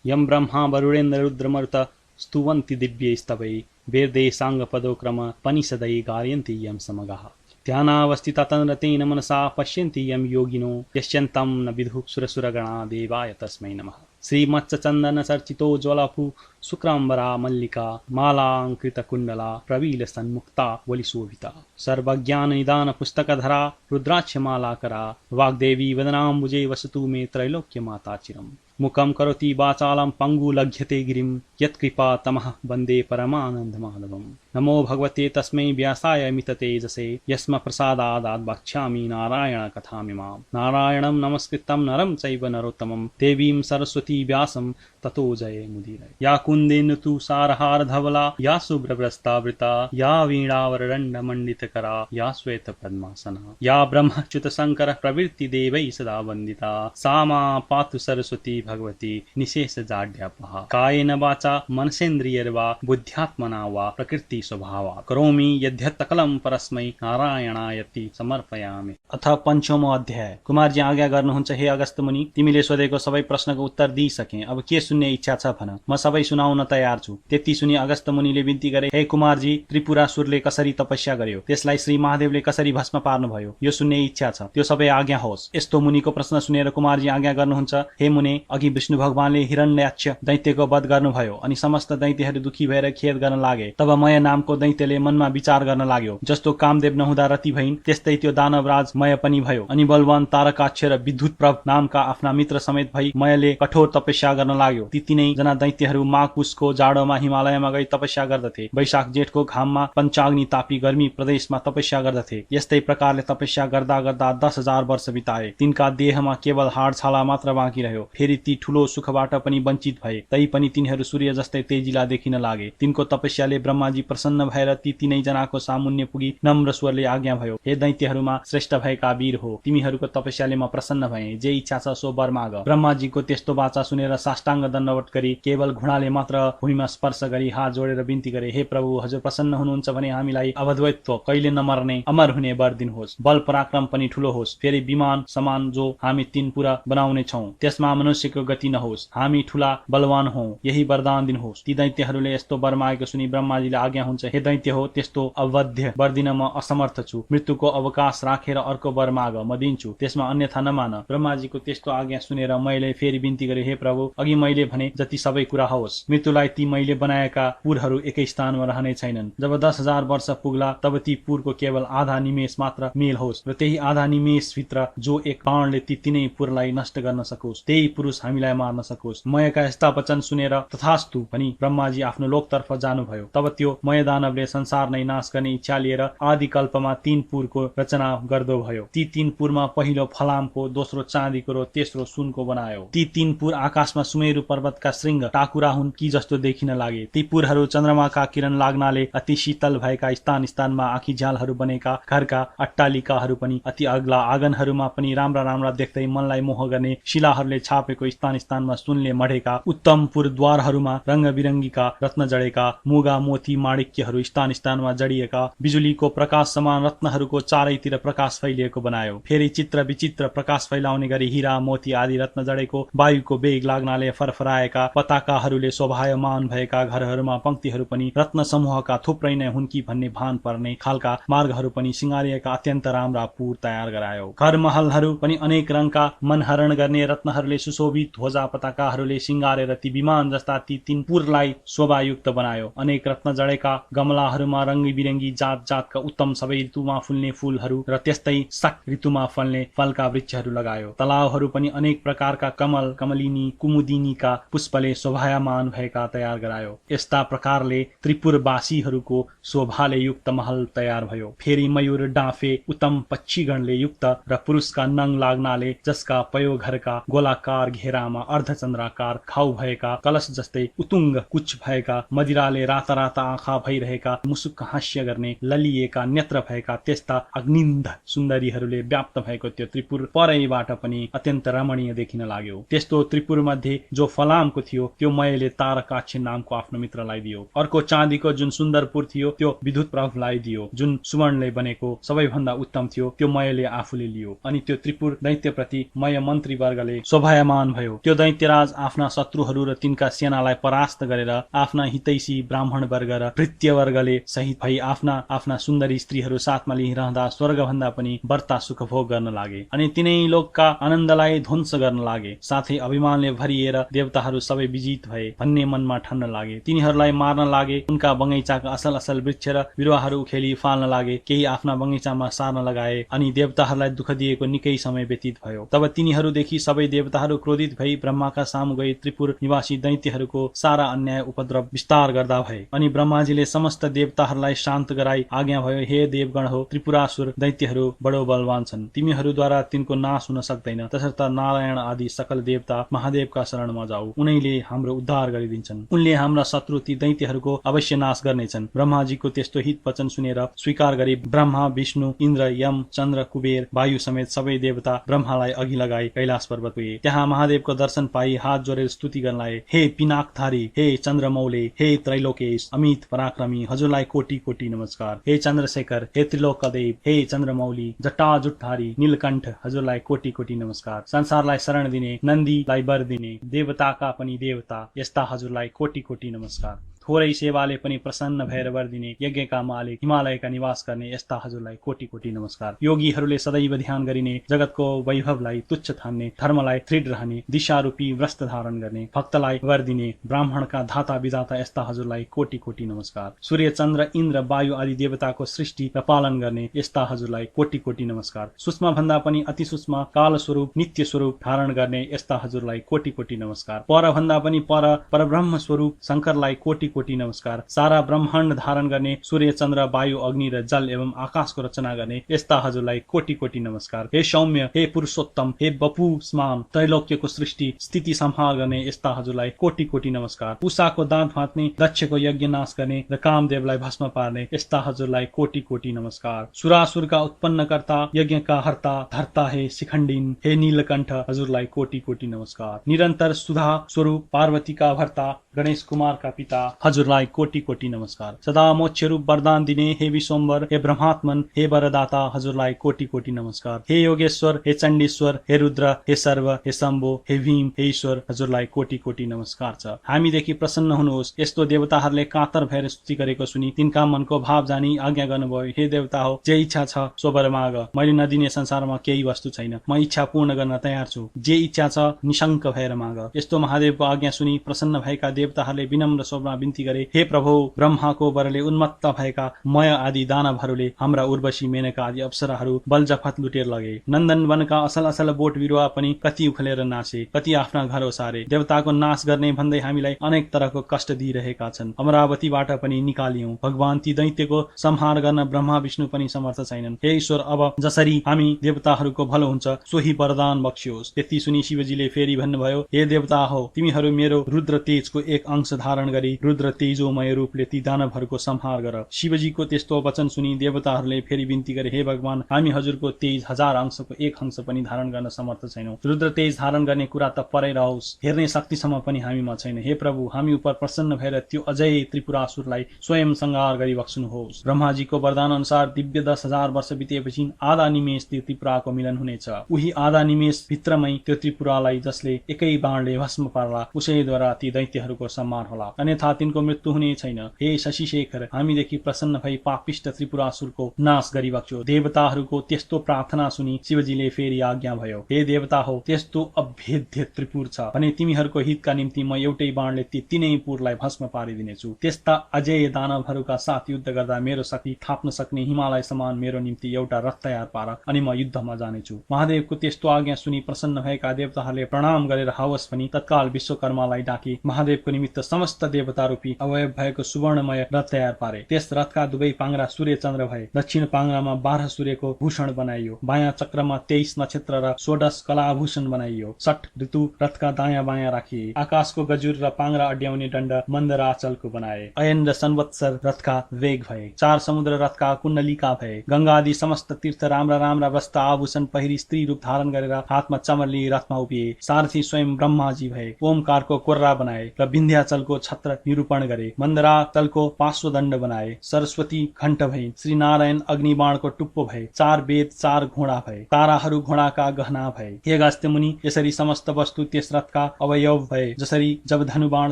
यं ब्रह्मा वरुणेन्द्र रुद्रमरुत स्तुवन्ति दिव्यैस्तवै वेदै साङ्गपदोक्रम पनिषदै गायन्ति यं समगाः। ध्यानावस्थिता तन्रतेन मनसा पश्यन्ति यं योगिनो यस्यन्तं न विदुः सुरसुरगणा देवाय तस्मै नमः। श्रीमत्स्यचन्दन चर्चितो ज्वलपु शुक्राम्बरा मल्लिका मालाङ्कृतकुण्डला प्रवीलसन्मुक्ता वलिशोभिता सर्वज्ञाननिदान पुस्तकधरा रुद्राक्षमालाकरा वाग्देवी वदनाम्बुजे वसतु मे त्रैलोक्यमाता चिरम्। मुखं करोति वाचालं पङ्गु लघ्यते गिरिं यत्कृपा तमः वन्दे परमानन्दमाधवम्। नमो भगवते तस्मै व्यासाय मिततेजसे यस्म प्रसादादात् वक्ष्यामि नारायण कथामिमाम्। नारायणं नमस्कृतं नरं चैव नरोत्तमं देवीं सरस्वती व्यासं ततो जये मुदीरये। या कुन्देन्दु तुषारहार धवला या शुभ्रवस्त्रावृता या वीणावरदण्डमण्डितकरा या श्वेतपद्मासना या ब्रह्मच्युत शङ्कर प्रवृत्ति देवैः सदा वन्दिता सा मा पातु सरस्वती भगवती निशेषजाड्यापहा। कायेन वाचा मनसेन्द्रियैर्वा बुद्ध्यात्मना वा प्रकृति स्वभावात् करोमि यद्यत् सकलं परस्मै नारायणायति समर्पयामि। अथ पञ्चमो अध्याय। कुमारजी आज्ञा गर्नुहुन्छ हे अगस्त्य मुनि, तिमीले सोधेको सबै प्रश्नको उत्तर दिइसके, अब के सुन्ने इच्छा छ भन, म सबै सुनाउन तयार छु। त्यति सुनि अगस्त्य मुनिले बिन्ती गरे, हे कुमारजी, त्रिपुरासुरले कसरी तपस्या गर्यो, त्यसलाई श्री महादेवले कसरी भस्म पार्नुभयो, यो सुन्ने इच्छा छ, त्यो सबै आज्ञा होस्। यस्तो मुनिको प्रश्न सुनेर कुमारजी आज्ञा गर्नुहुन्छ, हे मुने, अघि विष्णु भगवानले हिरण्याक्ष दैत्यको वध गर्नुभयो अनि समस्त दैत्यहरू दुखी भएर खेद गर्न लागे। तब मय नामको दैत्यले मनमा विचार गर्न लाग्यो, जस्तो कामदेव नहुँदा रति भइन् त्यस्तै त्यो दानवराज मय पनि भयो अनि बलवान तारकाक्ष र विद्युत प्रभ नामका आफ्ना मित्र समेत भई मयले कठोर तपस्या गर्न लाग्यो। ती तीनै जना दैत्यहरू माघ पुसको जाडोमा हिमालयमा गई तपस्या गर्दथे, वैशाख जेठको घाममा पञ्चाग्नि तापी गर्मी प्रदेशमा तपस्या गर्दथे। यस्तै प्रकारले तपस्या गर्दा गर्दा 10,000 वर्ष बिताए। तिनका देहमा केवल हाड छाला मात्र बाँकी रह्यो। फेरि ती ठूलो सुखबाट पनि वञ्चित भए, तै पनि तिनीहरू सूर्य जस्तै तेजिला देखिन लागे। तिनको तपस्याले ब्रह्माजी प्रसन्न भएर ती तीनै जनाको सामुन्य पुगी नम्र स्वरले आज्ञा भयो, हे दैत्यहरूमा श्रेष्ठ भएका वीर हो, तिमीहरूको तपस्याले म प्रसन्न भए, जे इच्छा छ सो वर माग। ब्रह्माजीको त्यस्तो वाचा सुनेर साष्टाङ्ग दण्डवत गरी केवल घुँडाले मात्र भूमिमा स्पर्श गरी हात जोडेर बिन्ती गरे, हे प्रभु, हजुर प्रसन्न हुनुहुन्छ भने हामीलाई अवध्वैत्व कहिले नमर्ने अमर हुने वर दिनुहोस्। बल पराक्रम पनि ठूलो होस्, फेरि विमान समान जो हामी तीन पुरा बनाउने छौं, त्यसमा मनुष्यको गति नहोस्, हामी ठूला बलवान हौ, यही वरदान दिनुहोस्। ती दैत्यहरूले यस्तो वर मागेको सुनि ब्रह्माजीले आज्ञा हुन्छ, हे दैत्य हो, त्यस्तो अवध्य वर दिन म असमर्थ छु। मृत्युको अवकाश राखेर अर्को वर माग, म दिन्छु, त्यसमा अन्यथा नमान। ब्रह्माजीको त्यस्तो आज्ञा सुनेर मैले फेरि बिन्ती गरे, हे प्रभु, अघि मैले भने जति सबै कुरा होस्। मृत्युलाई ती मैले बनाएका पुरहरू एकै स्थानमा रहने छैनन्। जब 10,000 वर्ष पुग्ला तब ती पुरको केवल आधा निमेष मात्र मेल होस् र त्यही आधा निमेष भित्र जो एक बाणले ती तीनै पुरलाई नष्ट गर्न सकोस्, त्यही पुरुष हामीलाई मार्न सकोस्। मयका यस्ता वचन सुनेर तथास्तु भनी ब्रह्माजी आफ्नो लोकतर्फ जानुभयो। तब त्यो मय दानवले संसार नै नाश गर्ने इच्छा लिएर आदिकल्पमा 3 पुरको रचना गर्दो भयो। ती 3 पुरमा पहिलो फलामको, दोस्रो चाँदीको र तेस्रो सुनको बनायो। ती 3 पुर आकाशमा सुमेरु पर्वतका श्रृंग टाकुरा हुन् कि जस्तो देखिन लागे। ती पुरहरू चन्द्रमाका किरण लाग्नाले अति शीतल भएका स्थान स्थानमा आँखी झ्यालहरू बनेका घरका अट्टालिकाहरू पनि अति अग्ला, आँगनहरूमा पनि राम्रा राम्रा देख्दै मनलाई मोह गर्ने शिलाहरूले छापेको स्थान स्थानमा सुनले मढेका उत्तम पुरद्वारहरूमा रंग बिरङ्गीका रत्न जडेका मुगा मोती माणिक्यहरू स्थान स्थानमा जडिएका बिजुलीको प्रकाश समान रत्नहरूको चारैतिर प्रकाश फैलिएको बनायो। फेरि चित्र विचित्र प्रकाश फैलाउने गरी हीरा मोती आदि रत्न जडेको वायुको वेग लाग्नाले फरफराएका पताकाहरूले शोभायमान भएका घरहरूमा पंक्तिहरू पनि रत्न समूहका थुप्रै नै हुन् कि भन्ने भान पर्ने खालका मार्गहरू पनि सिंगारिएका अत्यन्त राम्रा पुर तयार गरायो। घर महलहरू पनि अनेक रङका मनहरण गर्ने रत्नहरूले सुशोभित ध्वजा पताकाहरूले सिंगारेर ती विमान जस्ता ती 3 पुरलाई शोभायुक्त बनायो। अनेक रत्न जडेका गमलाहरूमा रङ्गी बिरङ्गी जात जातका उत्तम सबै ऋतुमा फुल्ने फूलहरू र त्यस्तै सक ऋतुमा फल्ने फलका वृक्षहरू लगायो। तलावहरू पनि अनेक प्रकारका कमल, कमलिनी, कुमुदिनीका पुष्पले शोभायमान भएका तयार गरायो। यस्ता प्रकारले त्रिपुरवासीहरूको शोभाले युक्त महल तयार भयो। फेरि मयूर, डाँफे, उत्तम पक्षीगणले युक्त र पुरुषका नङ लाग्नाले जसका पयोघरका गोलाकार घेरामा अर्धचन्द्राकार घाउ भएका कलश जस्तै उतुङ्ग कुच भएका मदिराले राता राता आँखा भइरहेका मुसुक्क हास्य गर्ने ललिएका नेत्र भएका त्यस्ता अग्निन्ध सुन्दरीहरूले व्याप्त भएको त्यो त्रिपुर परैबाट पनि अत्यन्त रमणीय देखिन लाग्यो। त्यस्तो त्रिपुर मध्ये जो फलामको थियो त्यो मयले तारकाक्ष नामको आफ्नो मित्रलाई दियो। अर्को चाँदीको जुन सुन्दरपुर थियो त्यो विद्युत प्रभुलाई दियो। जुन सुवर्णले बनेको सबैभन्दा उत्तम थियो त्यो मयले आफूले लियो। अनि त्यो त्रिपुर दैत्यप्रति मय मन्त्रीवर्गले शोभायमान भयो। त्यो दैत्यराज आफ्ना शत्रुहरू र तिनका सेनालाई परास्त गरेर आफ्ना हितैषी ब्राह्मण वर्ग र भृत्य वर्गले सहित भई आफ्ना सुन्दरी स्त्रीहरू साथमा लिइरहँदा स्वर्गभन्दा पनि बढ्ता सुखभोग गर्न लागे अनि तिनै लोकका आनन्दलाई ध्वंस गर्न लागे। साथै अभिमानले भरिएर देवताहरू सबै विजित भए भन्ने मनमा ठान्न लागे। तिनीहरूलाई मार्न लागे। उनका बगैँचाका असल असल वृक्ष र बिरुवाहरू उखेली फाल्न लागे। केही आफ्ना बगैँचामा सार्न लगाए अनि देवताहरूलाई दुःख दिएको निकै समय व्यतीत भयो। तब तिनीहरूदेखि सबै देवताहरू क्रोधित भई ब्रह्माका सामु गई त्रिपुर निवासी दैत्यहरूको सारा अन्याय उपद्रव विस्तार गर्दा भए। अनि ब्रह्माजीले समस्त देवताहरूलाई शान्त गराई आज्ञा भयो, हे देवगण हो, त्रिपुरासुर दैत्यहरू बडो बलवान छन्। तिमीहरूद्वारा तिनको नाश हुन सक्दैन। तसर्थ नारायण आदि सकल देवता महादेवका शरणमा जाऊ। उनैले हाम्रो उद्धार गरिदिन्छन्। उनले हाम्रा शत्रु ती दैत्यहरूको अवश्य नाश गर्नेछन्। ब्रह्माजीको त्यस्तो हित वचन सुनेर स्वीकार गरी ब्रह्मा, विष्णु, इन्द्र, यम, चन्द्र, कुबेर, वायु समेत सबै देवता ब्रह्मालाई अघि लगाई कैलाश पर्वत पुगे। त्यहाँ महादेवको दर्शन पाई हात जोडेर स्तुति गर्न लागे, हे पिनाकधारी, हे चन्द्रमौले, हे त्रैलोकेश, अमित पराक्रमी, हजुरलाई कोटि कोटि नमस्कार। हे चन्द्रशेखर, हे त्रिलोकदेव, हे चन्द्रमौली, जटाजुटधारी, नीलकण्ठ, हजुरलाई कोटि कोटि नमस्कार। संसारलाई शरण दिने, नन्दीलाई वर दिने, देवताका पनि देवता, यस्ता हजुरलाई कोटि कोटि नमस्कार। थोरै सेवाले पनि प्रसन्न भएर वर दिने, यज्ञका मालिक, हिमालयका निवास गर्ने, यस्ता हजुरलाई कोटि कोटि नमस्कार। योगीहरूले सदैव ध्यान गरिने, जगतको वैभवलाई तुच्छ ठान्ने, धर्मलाई दृढ रहने, दिशारूपी वस्त्र धारण गर्ने, भक्तलाई वर दिने, ब्राह्मणका धाता विधाता, यस्ता हजुरलाई कोटि कोटि नमस्कार। सूर्य, चन्द्र, इन्द्र, वायु आदि देवताको सृष्टि र पालन गर्ने, यस्ता हजुरलाई कोटि कोटि नमस्कार। सूक्ष्म भन्दा पनि अति सूक्ष्म काल स्वरूप, नित्य स्वरूप धारण गर्ने, यस्ता हजुरलाई कोटि कोटि नमस्कार। पर भन्दा पनि परब्रह्म स्वरूप शंकरलाई कोटि कोटि नमस्कार। सारा ब्रह्माण्ड धारण गर्ने, सूर्य, चन्द्र, वायु, अग्नि र जल एवं आकाशको रचना गर्ने, यस्ता हजुरलाई कोटि कोटि नमस्कार। हे सौम्य, हे पुरुषोत्तम, हे बपुस्मान, त्रैलोक्यको सृष्टि स्थिति सम्हार गर्ने, यस्ता हजुरलाई कोटि कोटि नमस्कार। उषाको दाँत भाँच्ने, दक्षको यज्ञ नाश गर्ने र कामदेवलाई भस्म पार्ने, यस्ता हजुरलाई कोटि कोटि नमस्कार। सुरासुरका उत्पन्नकर्ता, यज्ञका हर्ता धर्ता, हे शिखण्डिन, हे नीलकण्ठ, हजुरलाई कोटि कोटि नमस्कार। निरन्तर सुधा स्वरूप, पार्वतीका भर्ता, गणेश कुमारका पिता, हजुरलाई कोटि कोटि नमस्कार। सदा मोक्ष रूप वरदान दिने, हे विश्वम्बर, हे ब्रह्मात्मन, हे वरदाता, हजुरलाई कोटि कोटि नमस्कार। हे योगेश्वर, हे चण्डीश्वर, हे रुद्र, हे सर्व, हे शम्भो, हे भीम, हे ईश्वर, हजुरलाई कोटि कोटि नमस्कार छ। हामीदेखि प्रसन्न हुनुहोस्। यस्तो देवताहरूले कातर भएर स्तुति गरेको सुनि तिनका मनको भाव जानी आज्ञा गर्नुभयो, हे देवता हो, जे इच्छा छ सो वर माग। मैले नदिने संसारमा केही वस्तु छैन। म इच्छा पूर्ण गर्न तयार छु। जे इच्छा छ निशंक भएर माग। यस्तो महादेवको आज्ञा सुनि प्रसन्न भएका देवताहरूले विनम्र स्वरमा बिन्ती गरे, हे प्रभु, ब्रह्माको वरले उन्मत्त भएका मय आदि दानवहरूले हाम्रा उर्वशी, मेनका आदि अप्सराहरू बलजफत लुटेर लगे। नन्दन वनका असल असल बोट बिरुवा पनि कति उखलेर नासे, कति आफ्ना घर ओसारे। देवताको नाश गर्ने भन्दै हामीलाई अनेक तरहको कष्ट दिइरहेका छन्। अमरावतीबाट पनि निकालियौं। भगवान ती दैत्यको संहार गर्न ब्रह्मा विष्णु पनि समर्थ छैनन्। हे ईश्वर, अब जसरी हामी देवताहरूको भलो हुन्छ सोही वरदान बक्सियोस्। त्यति सुनि शिवजीले फेरि भन्नुभयो, हे देवता हो, तिमीहरू मेरो रुद्र तेजको एक अंश धारण गरी रुद्र तेजोमय रूपले ती दानवहरूको संहार गर। शिवजीको त्यस्तो वचन सुनि देवताहरूले फेरि बिन्ती गरे, हे भगवान, हामी हजुरको तेज 1000 अंशको एक अंश पनि धारण गर्न समर्थ छैनौं। रुद्र तेज धारण गर्ने कुरा त परै रहोस्, हेर्ने शक्तिसम्म पनि हामीमा छैन। हे प्रभु, हामी उप प्रसन्न भएर त्यो अजय त्रिपुरासुरलाई स्वयं संहार गरी बक्सुनुहोस्। ब्रह्माजीको वरदान अनुसार दिव्य 10,000 वर्ष बितेपछि आधा निमेष त्यो त्रिपुराको मिलन हुनेछ। उही आधा निमेष भित्रमै त्यो त्रिपुरालाई जसले एकै बाणले भस्म पार्ला उसैद्वारा ती दैत्यहरूको संहार होला, अन्यथा तिनको मृत्यु हुने छैन। हे शशिशेखर, हामीदेखि प्रसन्न भई पापिष्ट त्रिपुरासुरको नाश गरी बक्स्यो। देवताहरूको त्यस्तो प्रार्थना सुनि शिवजीले फेरि आज्ञा भयो, हे देवता हो, त्यस्तो अभेद्य त्रिपुर छ भने तिमीहरूको हितका निम्ति म एउटै बाणले ती तीनै पुरलाई भस्म पारिदिनेछु। त्यस्ता अजय दानवहरूका साथ युद्ध गर्दा मेरो शक्ति थाप्न सक्ने हिमालय समान मेरो निम्ति एउटा रथ तयार पार, अनि म युद्धमा जानेछु। महादेवको त्यस्तो आज्ञा सुनि प्रसन्न भएका देवताहरूले प्रणाम गरेर हवस् भनी तत्काल विश्वकर्मालाई डाकी महादेवको महादेवको निमित्त समस्त देवता रूपी अवयव भएको सुवर्णमय रथ तयार पारे। त्यस रथका दुवै पाङ्ग्रा सूर्य चन्द्र भए। दक्षिण पाङ्ग्रामा 12 सूर्यको भूषण बनाइयो। बायाँ चक्रमा 23 नक्षत्र र 16 कलाभूषण बनाइयो। 6 ऋतु रथका दायाँ बायाँ राखिए। आकाशको गजुर र पाङ्ग्रा अड्याउने दण्ड मन्दराचलको बनाए। अयन र संवत्सर रथका वेग भए। 4 समुद्र रथका कुण्डलिका भए। गंगा आदि समस्त तीर्थ राम्रा राम्रा वस्त्र आभूषण पहिरी स्त्री रूप धारण गरेर हातमा चमर लिई रथमा उभिए। सारथी स्वयं ब्रह्माजी भए। ओमकारको कोर्रा बनाए र विन्ध्याचलको छत्र निरूपण गरे। मन्दराचलको पार्श्वदण्ड बनाए। सरस्वती घण्ट भए। श्री नारायण अग्निबाणको टुप्पो भए। 4 वेद 4 घोडा भए। ताराहरू घोडाका गहना भए। हे अगस्त्य मुनि, यसरी समस्त वस्तु त्यस रथका अवयव भए। जसरी जब धनुबाण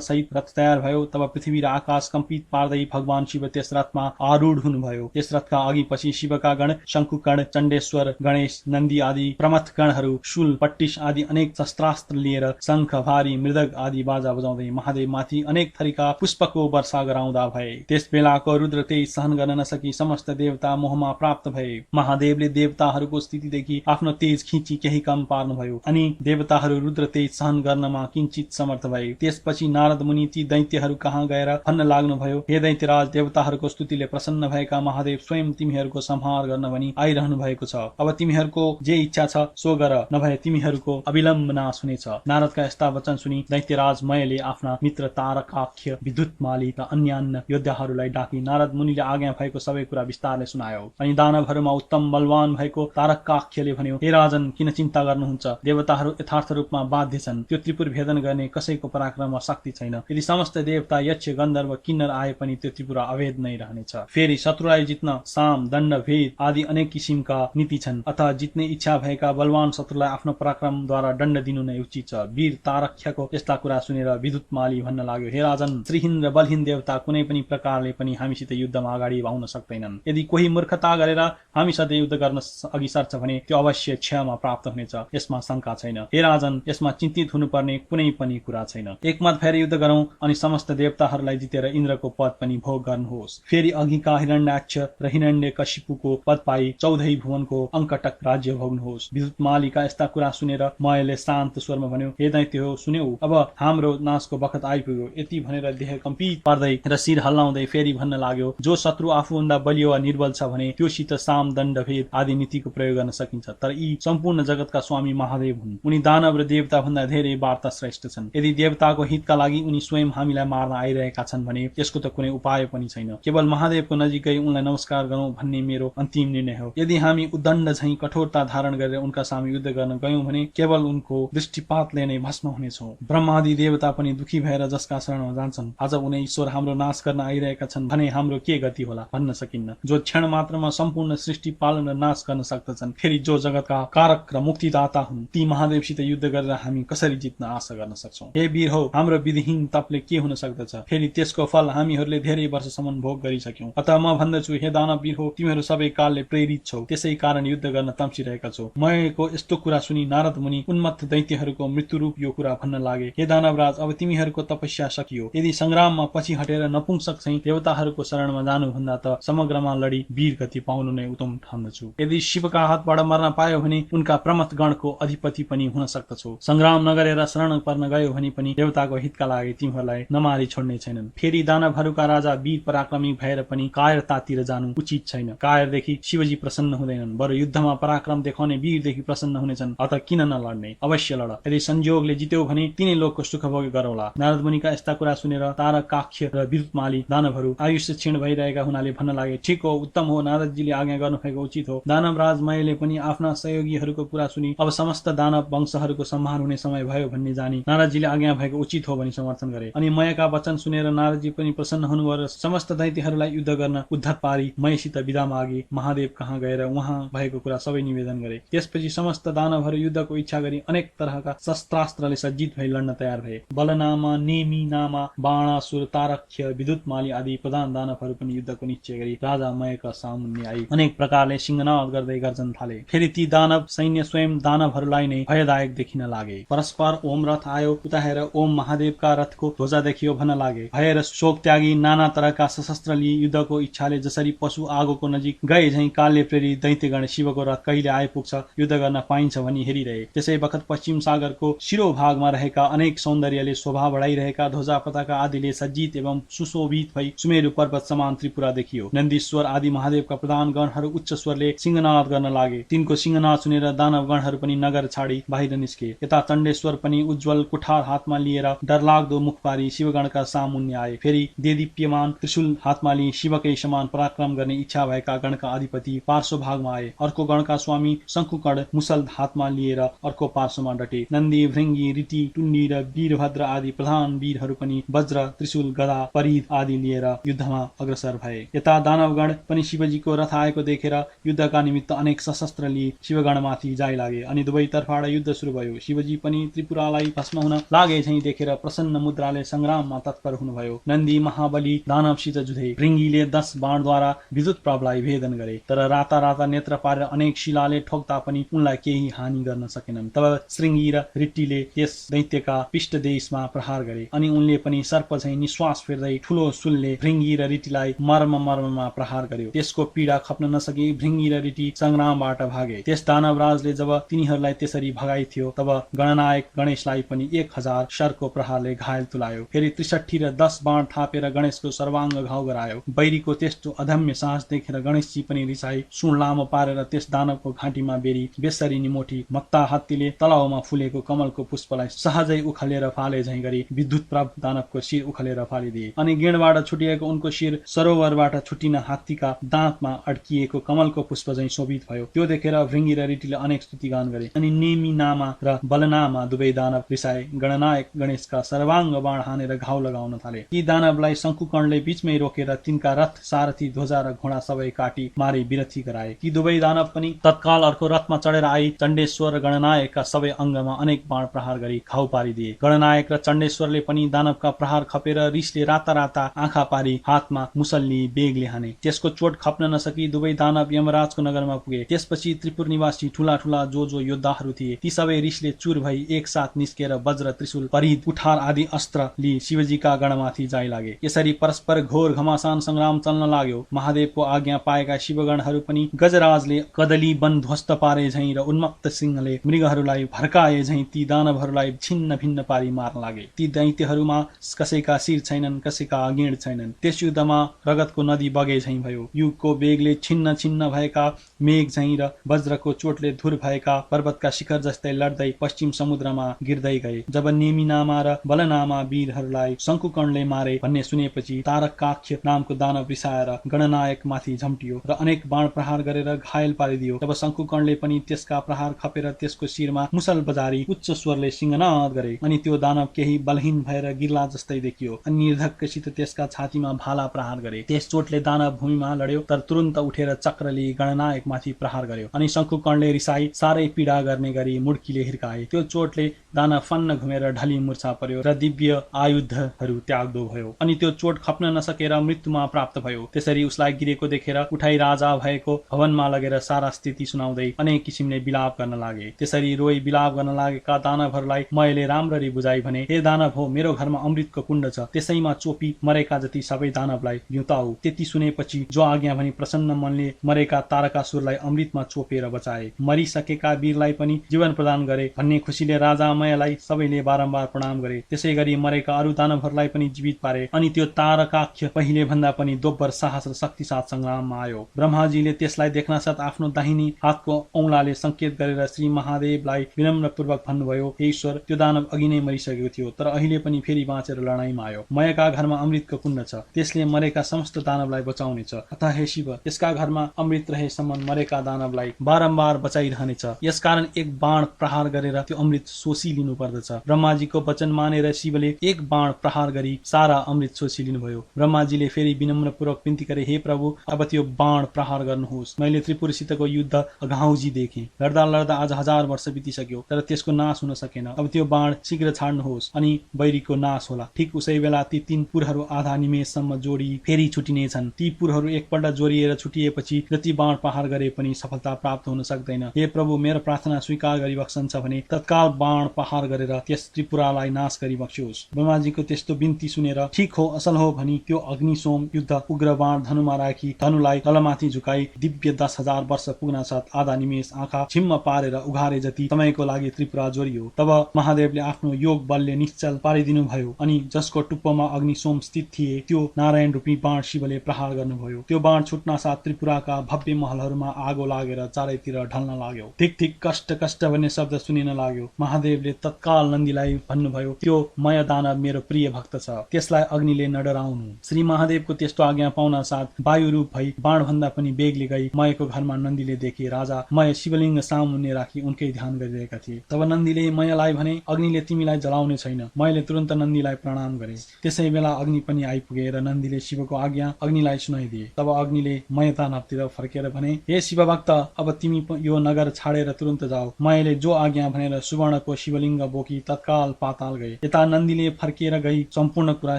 सहित रथ तयार भयो तब पृथ्वी र आकाश कम्पित पार्दै भगवान शिव त्यस रथमा आरूढ हुनुभयो। त्यस रथका अघि पछि शिवका गण शंकुकर्ण, चण्डेश्वर, गणेश, नन्दी आदि प्रमथ गणहरू शूल, पट्टिस आदि अनेक शस्त्रास्त्र लिएर शंख, भारी, मृदग आदि बाजा बजाउँदै महादेव माथि अनेक थरीका पुष्पको वर्षा गराउँदा भए। त्यस बेलाको रुद्र तेज सहन गर्न नसकी समस्त देवता मोहमा प्राप्त भए। महादेवले देवताहरूको स्थितिदेखि आफ्नो तेज खिची केही कम पार्नुभयो अनि देवताहरू रुद्र तेज सहन गर्नमा किंचित समर्थ भए। त्यसपछि नारद मुनि ती दैत्यहरू कहाँ गएर भन्न लाग्नुभयो, हे दैत्यराज, देवताहरूको स्तुतिले प्रसन्न भएका महादेव स्वयं तिमीहरूको संहार गर्न भनी आइरहनु भएको छ। अब तिमीहरूको जे इच्छा छ सो गर, नभए तिमीहरूको अविलम्ब नाश हुनेछ। नारदका यस्ता वचन सुनि दैत्यराज मयले आफ्ना मित्र तारकाख्य, विद्युतमाली र अन्यान्य योद्धाहरूलाई डाकी नारद मुनिले आज्ञा भएको सबै कुरा विस्तारले सुनायो। अनि दानवहरूमा उत्तम बलवान भएको तारकाख्यले भन्यो, हे राजन, किन चिन्ता गर्नुहुन्छ? देवताहरू यथार्थ रूपमा बाध्य छन्। त्यो त्रिपुर भेदन गर्ने कसैको पराक्रम वा शक्ति छैन। यदि समस्त देवता, यक्ष, गन्धर्व, किन्नर आए पनि त्यो त्रिपुरा अभेद नै रहनेछ। फेरि शत्रुलाई जित्न साम, दण्ड, भेद आदि अनेक किसिमका नीति छन्। अतः जित्ने इच्छा भएका बलवान शत्रुलाई आफ्नो पराक्रमद्वारा दण्ड दिनु नै उचित छ। वीर तारक्ष्यको यस्ता कुरा सुनेर विद्युतमाली भन्न लाग्यो, हे राजन, श्रीहीन र बलहीन देवता कुनै पनि प्रकारले पनि हामीसित युद्धमा अगाडि आउन सक्दैनन्। यदि कोही मूर्खता गरेर हामीसित युद्ध गर्न अघि सर्छ भने त्यो अवश्य क्षयमा प्राप्त हुनेछ, यसमा शंका छैन। हे राजन, यसमा चिन्तित हुनुपर्ने कुनै पनि कुरा छैन। एकमत भएर युद्ध गरौं अनि समस्त देवताहरूलाई जितेर इन्द्रको पद पनि भोग गर्नुहोस्। फेरि अघिका हिरण्याक्ष र हिरण्यकशिपुको पद पाई 14 भुवनको अंकटक राज्य भोग्नुहोस्। विद्युतमालीका यस्ता कुरा सुनेर मयले शान्त स्वरमा भन्यो, हे दैत्य हो, सुन्यौ, अब हाम्रो नाशको बखत आइपुग्यो। यति भनेर देह कम्पित पार्दै र शिर हल्लाउँदै फेरि भन्न लाग्यो, जो शत्रु आफूभन्दा बलियो वा निर्बल छ भने त्योसित साम, दण्ड, भेद आदि नीतिको प्रयोग गर्न सकिन्छ। तर यी सम्पूर्ण जगतका स्वामी महादेव हुन्। उनी दानव र देवता भन्दा धेरै वार्ता श्रेष्ठ छन्। यदि देवताको हितका लागि उनी स्वयं हामीलाई मार्न आइरहेका छन् भने यसको त कुनै उपाय पनि छैन। केवल महादेवको नजिक गई उनलाई नमस्कार गरौं भन्ने मेरो अन्तिम निर्णय हो। यदि हामी उद्दण्ड झैं कठोरता धारण गरेर उनका सामु युद्ध गर्न गयौं भने केवल उनको दृष्टिपातले नै भस्म हुनेछौं। ब्रह्मादि देवता पनि दुखी भएर जसका शरणमा जान्छन्, आज उनी ईश्वर हाम्रो नाश गर्न आइरहेका छन् भने हाम्रो के गति होला भन्न सकिन्न। जो क्षण मात्रमा सम्पूर्ण सृष्टि पालन र नाश गर्न सक्दछन्, फेरि जो जगतका कारक र मुक्तिदाता हुन्, ती महादेवसित युद्ध गरेर हामी कसरी जित्न आशा गर्न सक्छौं? हे वीर हो, हाम्रो विधिहीन तपले के हुन सक्दछ? फेरि त्यसको फल हामीहरूले धेरै वर्षसम्म भोग गरिसक्यौं। अतः म भन्दछु, हे दानव वीर हो, तिमीहरू सबै कालले प्रेरित छौ, त्यसै कारण युद्ध गर्न तम्सिरहेका छौ। मयको यस्तो कुरा सुनि नारद मुनि उन्मत्त दैत्यहरूको मृत्युरूप यो कुरा भन्न लागे, हे दानवराज, अब तिमीहरूको तपस्या सकियो। यदि संग्राममा पछि हटेर नपुंसक चाहिँ देवताहरूको शरणमा जानुभन्दा त समग्रमा लडी वीर गति पाउनु नै उत्तम ठान्दछु। यदि शिवका हातबाट मर्न पायो भने उनका प्रमथ गणको अधिपति पनि हुन सक्दछौ। संग्राम नगरेर शरण पर्न गयो भने पनि देवताको हितका लागि तिमीहरूलाई नमारी छोड्ने छैनन्। फेरि दानवहरूका राजा वीर पराक्रमी भएर पनि कायरतातिर जानु उचित छैन। कायरदेखि शिवजी प्रसन्न हुँदैनन्, बरु युद्धमा पराक्रम देखाउने वीरदेखि प्रसन्न हुनेछन्। अतः किन नलड्ने? अवश्य लड। यदि संयोगले जित्यो भने तिनै लोकको सुख भोग गरौला। नारद मुनिका यस्ता कुरा सुनेर तारकाख्य र विद्युतमाली दानवहरू आयुष्य क्षीण भइरहेका हुनाले भन्न लागे, ठिक हो, उत्तम हो, नारदजीले आज्ञा गर्नुभएको उचित हो। दानवराज मयले पनि आफ्ना सहयोगीहरूको कुरा सुनि अब समस्त दानव वंशहरूको संहार हुने समय भयो भन्ने जानी नारदजीले आज्ञा भएको उचित हो भनी समर्थन गरे। अनि मयका वचन सुनेर नारदजी पनि प्रसन्न हुनुभयो र समस्त दैत्यहरूलाई युद्ध गर्न उद्धत पारी मयसित विदा मागी महादेव कहाँ गएर उहाँ भएको कुरा सबै निवेदन गरे। त्यसपछि समस्त दानवहरू युद्धको इच्छा गरी अनेक तरहका शस्त्रास्त्रले सज्जित भई लड्न तयार भए। बलनामा, नेमी नामा, बाणासुर, तारक्ष्य, विद्युतमाली आदि प्रधान दानवहरू पनि युद्धको निश्चय गरी राजा मयका सामुन्ने आई अनेक प्रकारले सिंहनाद गर्दै गर्जन थाले। फेरि ती दानव सैन्य स्वयं दानवहरूलाई नै भयदायक देखिन लागे। परस्पर ओम रथ आयो, उता हेर ओम महादेवका रथको ध्वजा देखियो भन्न लागे। भय र शोक त्यागी नाना तरहका सशस्त्र लिई युद्धको इच्छाले जसरी पशु आगोको नजिक गए झैं कालले प्रेरित दैत्यगण शिवको रथ कहिले आइपुग्छ, युद्ध गर्न पाइन्छ भनी हेरिरहे। त्यसै बखत पश्चिम सागरको शिरोभागमा रहेका अनेक सौन्दर्यले शोभा बढाई लहराइरहेका ध्वजा पताका आदिले सज्जित एवं सुशोभित भई सुमेरु पर्वत समान त्रिपुरा देखियो। नन्दीश्वर आदि महादेवका प्रधान गणहरू उच्च स्वरले सिंहनाद गर्न लागे। तिनको सिंहनाद सुनेर दानव गणहरू पनि नगर छाडी बाहिर निस्के। यता चण्डेश्वर पनि उज्जवल कुठार हातमा लिएर डरलाग्दो मुख पारी शिवगणका सामुन्ने आए। फेरि देदीप्यमान त्रिशूल हातमा लिई शिवकै समान पराक्रम गर्ने इच्छा भएका गणका अधिपति पार्श्व भागमा आए। अर्को गणका स्वामी शंकुकर्ण मुसल हातमा लिएर अर्को पार्श्वमा डटे। नन्दी, भृंगी, ऋति, टुण्डी र वीरभद्र आदि प्रधान वीरहरू पनि वज्र, त्रिशूल, गदा, परिध आदि लिएर युद्धमा अग्रसर भए। यता दानवगण पनि शिवजीको रथ आएको देखेर युद्धका निमित्त अनेक सशस्त्र लिई शिवगणमाथि जाइ लागे अनि दुवै तर्फबाट युद्ध सुरु भयो। शिवजी पनि त्रिपुरालाई भस्म हुन लागे झैं देखेर प्रसन्न मुद्राले संग्राममा तत्पर हुनुभयो। नन्दी महाबली दानवसित जुधे। भृंगीले 10 बाणद्वारा विद्युत प्रभलाई भेदन गरे, तर राता राता नेत्र पारेर अनेक शिलाले ठोक्दा पनि उनलाई केही हानि गर्न सकेनन्। तब श्रृंगी र रिट्टीले त्यस दैत्यका पृष्ठदेशमा प्रहार गरे अनि उनले पनि सर्प झैं निश्वास फेर्दै ठूलो शूलले भृंगी र रिट्टीलाई मर्ममा प्रहार गर्यो। त्यसको पीडा खप्न नसकी भृंगी र रिट्टी संग्रामबाट भागे। त्यस दानवराजले जब तिनीहरूलाई त्यसरी भगाइ थियो तब गणनायक गणेशलाई पनि 1000 शरको प्रहारले घायल तुलायो। फेरि 63 र 10 बाण थापेर गणेशको सर्वाङ्ग घाउ गरायो। बैरीको त्यस्तो अधम्य साहस देखेर गणेशजी पनि रिसाई सुन लामो पारेर त्यस दानवको घाँटीमा बेरी बेसरी निमोठी मत्ता हात्तीले तलाउमा फुलेको कमलको पुष्पलाई सहजै उखलेर फाले झैं गरी विद्युत प्रभ दानवको शिर उखलेर फालिदिए अनि गिणबाट छुटिएको उनको शिर सरोवरबाट छुटिन हात्तीका दाँतमा अड्किएको कमलको पुष्प झैं शोभित भयो। त्यो देखेर भृंगी र रिटीले अनेक स्तुतिगान गरे अनि नेमिनामा र बलनामा दुवै दानव रिसाए। गणनायक गणेशका सर्वाङ्ग बाण हानेर घाउ लगाउन थाले। ती दानवलाई शंकुकर्णले बीचमै रोकेर तिनका रथ, सारथी, ध्वजा र घोडा सबै काटी मारी विरथी गराए। ती दुवै दानव पनि तत्काल अर्को रथमा चढेर आई चण्डेश्वर र गणनायकका सबै अङ्गमा अनेक बाण प्रहार गरी घाउ पारिदिए। गणनायक र चण्डेश्वरले पनि दानवका प्रहार खपेर रिसले राता राता आँखा पारी हातमा मुसल्ली बेगले हाने। त्यसको चोट खप्न नसकी दुवै दानव यमराजको नगरमा पुगे। त्यसपछि त्रिपुर निवासी ठूला ठूला जो योद्धाहरू थिए ती सबै रिसले चुर भई एकसाथ निस्केर वज्र, त्रिशूल, परिध, कुठार आदि अस्त्र लिई शिवजीका गणमाथि जाइ लागे। यसरी परस्पर घोर घमासान संग्राम चल्न लाग्यो। महादेवको आज्ञा पाएका शिवगणहरू पनि गजराजले कदली वन ध्वस्त पारे झैं र उन्मत्त सिंहले मृगहरूलाई भड्काए झैं ती दानवहरूलाई छिन्न भिन्न पारी मार्न लागे। ती दैत्यहरूमा कसैका शिर छैनन्, कसैका अगिँड छैनन्। त्यस युद्धमा रगतको नदी बगे झैं भयो। युगको वेगले छिन्न छिन्न भएका मेघ झैं र वज्रको चोटले धुर भएका पर्वतका शिखर जस्तै लड्दै पश्चिम समुद्रमा गिर्दै गए। जब नेमिनामा र बलनामा वीरहरूलाई शंकुकर्णले मारे भन्ने सुनेपछि तारकाख्य नामको दानव रिसाएर गणनायक माथि झम्टियो र अनेक बाण प्रहार गरेर घायल पारिदियो। तब शंकुकर्णले पनि त्यसका प्रहार खपेर त्यसको शिरमा मुसल बजारी उच्च स्वरले सिंहनाद गरे अनि त्यो दानव केही बलहीन भएर गिर्ला जस्तै देखियो अनि निर्धक्कसित त्यसका छातीमा भाला प्रहार गरे। त्यस चोटले दानव भूमिमा लड्यो तर तुरुन्त उठेर चक्र लिई गणनायक माथि प्रहार गर्यो अनि शंकुकर्णले रिसाई साह्रै पीडा गर्ने गरी मुड्कीले हिर्काए। त्यो चोटले दानव फन्न घुमेर ढली मूर्छा पर्यो र दिव्य आयुधहरू त्याग्दो भयो अनि त्यो चोट खप्न नसकेर मृत्युमा प्राप्त भयो। त्यसरी उसलाई गिरेको देखेर उठाई राजा भएको भवनमा लगेर सारा स्थिति सुनाउँदै अनेक किसिमले बिलाप गर्न लागे। त्यसरी रोई बिलाप गर्न लागेका दानवहरूलाई मैले राम्ररी बुझाइ भने, हे दानव हो, मेरो घरमा अमृतको कुण्ड छ, त्यसैमा चोपी मरेका जति सबै दानवलाई बिउताऊ। त्यति सुनेपछि जो आज्ञा भनी प्रसन्न मनले मरेका तारकासुरलाई अमृतमा चोपेर बचाए। मरिसकेका वीरलाई पनि जीवन प्रदान गरे भन्ने खुसीले राजामयलाई सबैले बारम्बार प्रणाम गरे। त्यसै गरी मरेका अरू दानवहरूलाई पनि जीवित पारे अनि त्यो तारकाख्य पहिले भन्दा पनि दोब्बर साहस र शक्ति साथ संग्राममा आयो। ब्रह्माजीले त्यसलाई देख्नासाथ आफ्नो दाहिनी हातको औंलाले संकेत गरेर श्री महादेवलाई विनम्रपूर्वक भन्नुभयो, हे ईश्वर, त्यो दानव अघि नै मरिसकेको थियो तर अहिले पनि फेरि बाँचेर लडाईँमा आयो। मयका घरमा अमृतको कुण्ड छ, त्यसले मरेका समस्त दानवलाई बचाउनेछ। अतः हे शिव, त्यसका घरमा अमृत रहेसम्म मरेका दानवलाई बारम्बार बचाइरहनेछ। यसकारण एक बाण प्रहार गरेर त्यो अमृत सोसी लिनु पर्दछ। ब्रह्माजीको वचन मानेर शिवले एक बाण प्रहार गरी सारा अमृत सोसी लिनुभयो। ब्रह्माजीले फेरि विनम्रपूर्वक विन्ती गरे, हे प्रभु, अब त्यो बाण प्रहार गर्नुहोस्। मैले त्रिपुरसितको युद्ध अघाउजी देखेँ। लड्दा लड्दा आज 1000 वर्ष बितिसक्यो तर त्यसको नाश हुन सकेन। अब त्यो बाण शीघ्र छाड्नुहोस् अनि बैरीको नाश होला। ठिक उसै बेला ती 3 पुरहरू आधा निमेषसम्म जोडी फेरि छुटिनेछन्। ती पुरहरू एकपल्ट जोडिएर छुटिएपछि जति बाण प्रहार गरे पनि सफलता प्राप्त हुन सक्दैन। हे प्रभु, मेरो प्रार्थना स्वीकार गरी बक्सन्छ भने तत्काल बाण प्रहार गरेर त्यस त्रिपुरालाई नाश गरी बक्स्योस्। ब्रह्माजीको त्यस्तो बिन्ती सुनेर ठिक हो असल हो भनी त्यो अग्निसोम युद्ध उग्र बाण धनुमा राखी धनुलाई तलमाथि झुकाई दिव्य 10,000 वर्ष पुग्न साथ आधा निमेष आँखा छिम्म पारेर उघारे जति समयको लागि त्रिपुरा जोरियो। तब महादेवले आफ्नो योग बलले निश्चल पारिदिनु भयो अनि जसको टुप्पोमा अग्निसोम स्थित थिए त्यो नारायण रूपी बाण शिवले प्रहार गर्नुभयो। त्यो बाण छुट्न साथ त्रिपुराका भव्य महलहरूमा आगो लागेर चारैतिर ढल्न लाग्यो। धिक धिक कष्ट कष्ट भन्ने शब्द सुनिन लाग्यो। महादेवले तत्काल नन्दीलाई भन्नुभयो, त्यो मय दानव मेरो प्रिय भक्त छ, त्यसलाई अग्निले नडराउनु। श्री महादेवको त्यस्तो आज्ञा पाउन साथ वायु रूप भई बाण भन्दा पनि बेगले गई मयको घरमा नन्दीले देखे राजा मय शिवलिङ्ग सामुन्ने राखी उनकै ध्यान गरिरहेका थिए। तब नन्दीले मयलाई भने, अग्निले तिमीलाई जलाउने छैन। मयले तुरन्त नन्दीलाई प्रणाम गरे। त्यसै बेला अग्नि पनि आइपुगे र नन्दीले शिवको आज्ञा अग्निलाई सुनाइदिए। तब अग्निले मय दानवतिर फर्केर भने, हे शिवभक्त, अब तिमी यो नगर छाडेर तुरन्त जाऊ। मयले जो आज्ञा भनेर सुवर्णको शिवलिङ्ग बोकी तत्काल पाताल गए। यता नन्दीले फर्किएर गई सम्पूर्ण कुरा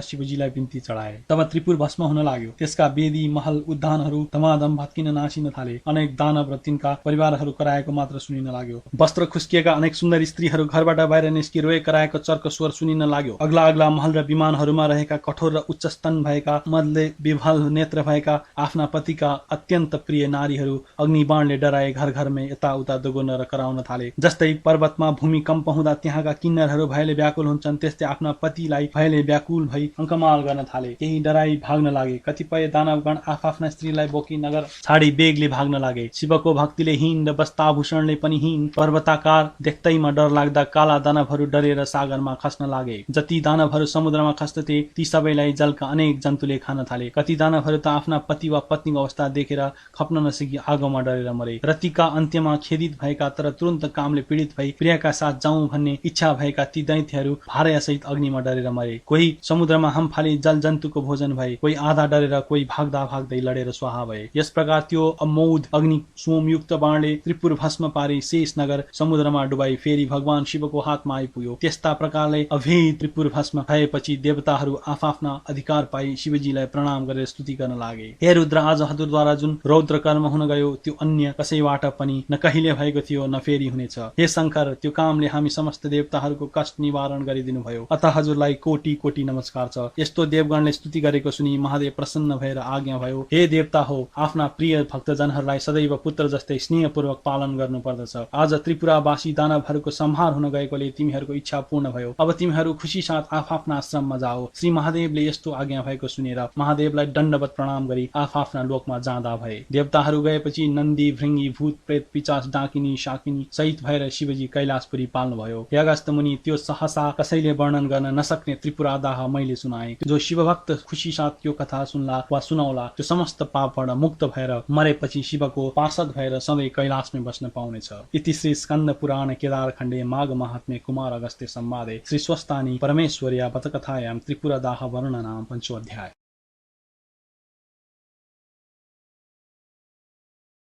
शिवजीलाई बिन्ती चढाए। तब त्रिपुर भस्म हुन लाग्यो। त्यसका वेदी महल उद्यानहरू धमाधम भत्किन नासिन थाले। अनेक दानव र तिनका परिवारहरू कराएको मात्र सुनिन लाग्यो। वस्त्र खुस्किएका अनेक सुन्दर स्त्रीहरू घरबाट बाहिर निस्कि रोए कराएको चर्को स्वर सुनिन लाग्यो। अग्ला अग्ला महल र विमानहरूमा रहेका कठोर र उच्च स्तन भएका मदले विभल नेत्र भएका आफ्ना पतिका अत्यन्त प्रिय नारीहरू अग्निबाणले डराए घर घरमै यताउता दोगुन र कराउन थाले। जस्तै पर्वतमा भूमिकम्प हुँदा त्यहाँका किन्नरहरू भयले व्याकुल हुन्छन्, त्यस्तै आफ्ना पतिलाई भयले व्याकुल भई अङ्कमाल गर्न थाले। केही डराई भाग्न लागे। कतिपय दानवगण आफ्ना स्त्रीलाई बोकी नगर छाडी बेगले भाग्न लागे। शिवको भक्तिले हीन र वस्त्राभूषणले पनि हीन पर्वताकार देख्दैमा डर लाग्दा काला दानवहरू डरेर सागरमा खस्न लागे। जति दानवहरू समुद्रमा खस्दथे ती सबैलाई जलका अनेक जन्तुले खान थाले। कति दानवहरू त आफ्ना पति वा पत्नीको अवस्था देखेर खप्न नसकी आगोमा डरेर मरे। रतिका अन्त्यमा खेदित भएका तर तुरन्त कामले पीडित भई प्रियका साथ जाउँ भन्ने इच्छा भएका ती दैत्यहरू भारयसहित अग्निमा डरेर मरे। कोही समुद्रमा हमफाली जल जन्तुको भोजन भए, कोही आधा डरेर कोही भाग्दा भाग्दै लडेर स्वाहा भए। यस प्रकार त्यो अमोद अग्नि सोमयुक्त बाणले त्रिपुर भस्म पारी शेष नगर समुद्रमा डुबाई फेरि भगवान शिवको हातमा आइपुग्यो। त्यस्ता प्रकारले अभेद त्रिपुर भस्म भएपछि देवताहरू आफ्ना अधिकार पाई शिवजीलाई प्रणाम गरेर स्तुति गर्न लागे। हे रुद्र, आज हजुरद्वारा जुन रौद्र कर्म हुन गयो त्यो अन्य कसैबाट पनि न कहिले भएको थियो न फेरि हुनेछ। हे शंकर, त्यो कामले हामी समस्त देवताहरूको कष्ट निवारण गरिदिनु भयो। अत हजुरलाई कोटि कोटि नमस्कार छ। यस्तो देवगणले स्तुति गरेको सुनि महादेव प्रसन्न भएर आज्ञा भयो, हे देवता हो, आफ्ना प्रिय भक्तजनहरूलाई सदैव पुत्र जस्तै स्नेहपूर्वक पालन गर्नु पर्दछ। आज त्रिपुरावासी दानवहरूको संहार हुन गएकोले तिमीहरूको इच्छा पूर्ण भयो। अब तिमीहरू खुशी साथ आफ्ना आश्रममा जाओ। श्री महादेवले यस्तो आज्ञा भएको सुनेर महादेवलाई दण्डवत प्रणाम गरी आफ्ना लोकमा जाँदा भए। देवताहरू गएपछि नन्दी, भृंगी, भूत, प्रेत, पिचास, डाकिनी, शाकिनी सहित भएर शिवजी कैलाशपुरी पाल्नुभयो। हे अगस्त्य मुनि, त्यो सहसा कसैले वर्णन गर्न नसक्ने त्रिपुरादाह मैले सुनाए। जो शिवभक्त खुशी साथ त्यो कथा सुन्ला वा सुनाउला त्यो समस्त पापबाट मुक्त भएर मरेपछि शिवको पार्षद भएर सधैँ कैलाशमै बस्न पाउनेछ। इति श्री स्कन्द पुराण केदार खण्डे माघ महात्म्ये कुमार अगस्त्य संवादे श्री स्वस्तानी परमेश्वर्या पथकथायां त्रिपुरादाह वर्णनां 5th अध्याय।